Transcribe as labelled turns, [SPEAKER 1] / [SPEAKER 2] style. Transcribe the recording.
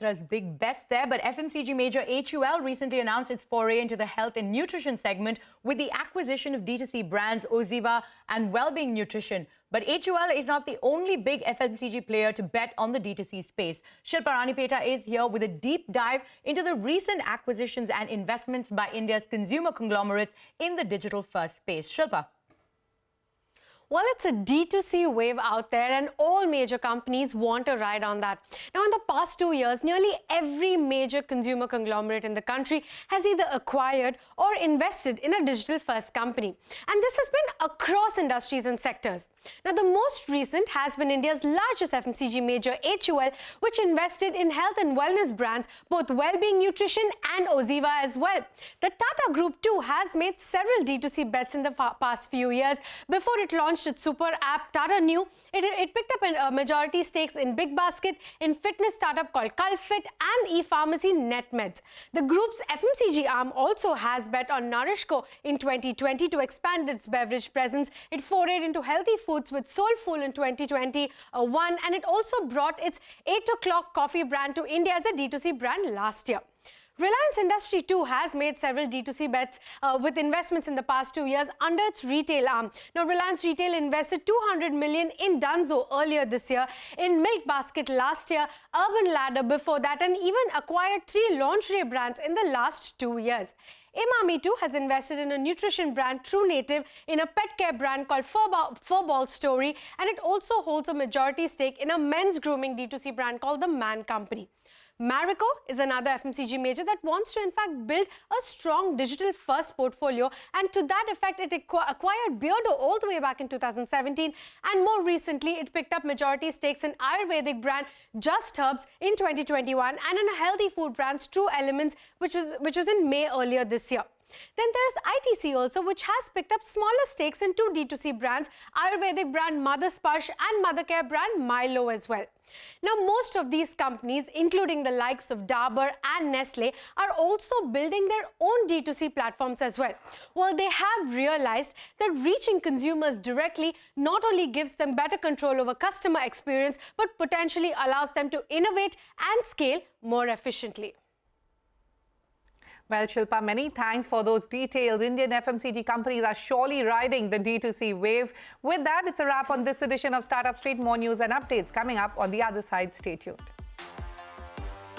[SPEAKER 1] There's big bets there, but FMCG major HUL recently announced its foray into the health and nutrition segment with the acquisition of D2C brands Oziva and Wellbeing Nutrition. But HUL is not the only big FMCG player to bet on the D2C space. Shilpa Ranipeta is here with a deep dive into the recent acquisitions and investments by India's consumer conglomerates in the digital-first space. Shilpa.
[SPEAKER 2] Well, it's a D2C wave out there and all major companies want to ride on that. Now, in the past 2 years, nearly every major consumer conglomerate in the country has either acquired or invested in a digital-first company. And this has been across industries and sectors. Now, the most recent has been India's largest FMCG major, HUL, which invested in health and wellness brands, both Wellbeing Nutrition and Oziva as well. The Tata Group too has made several D2C bets in the past few years. Before it launched its super app, Tata Neu, it picked up a majority stakes in Big Basket, in fitness startup called Culfit, and e-pharmacy NetMeds. The group's FMCG arm also has bet on NourishCo in 2020 to expand its beverage presence. It forayed into healthy foods with Soulful in 2021, and it also brought its 8 o'clock coffee brand to India as a D2C brand last year. Reliance Industry too has made several D2C bets with investments in the past 2 years under its retail arm. Now, Reliance Retail invested 200 million in Dunzo earlier this year, in Milk Basket last year, Urban Ladder before that, and even acquired 3 lingerie brands in the last 2 years. Imami too has invested in a nutrition brand, True Native, in a pet care brand called Furball Story, and it also holds a majority stake in a men's grooming D2C brand called The Man Company. Marico is another FMCG major that wants to in fact build a strong digital-first portfolio, and to that effect it acquired Beardo all the way back in 2017, and more recently it picked up majority stakes in Ayurvedic brand Just Herbs in 2021 and in a healthy food brand True Elements, which was in May earlier this year. Then there's ITC also, which has picked up smaller stakes in 2 D2C brands, Ayurvedic brand Mother Sparsh and Mother Care brand Milo as well. Now, most of these companies, including the likes of Dabur and Nestle, are also building their own D2C platforms as well. Well, they have realized that reaching consumers directly not only gives them better control over customer experience, but potentially allows them to innovate and scale more efficiently.
[SPEAKER 3] Well, Shilpa, many thanks for those details. Indian FMCG companies are surely riding the D2C wave. With that, it's a wrap on this edition of Startup Street. More news and updates coming up on the other side. Stay tuned.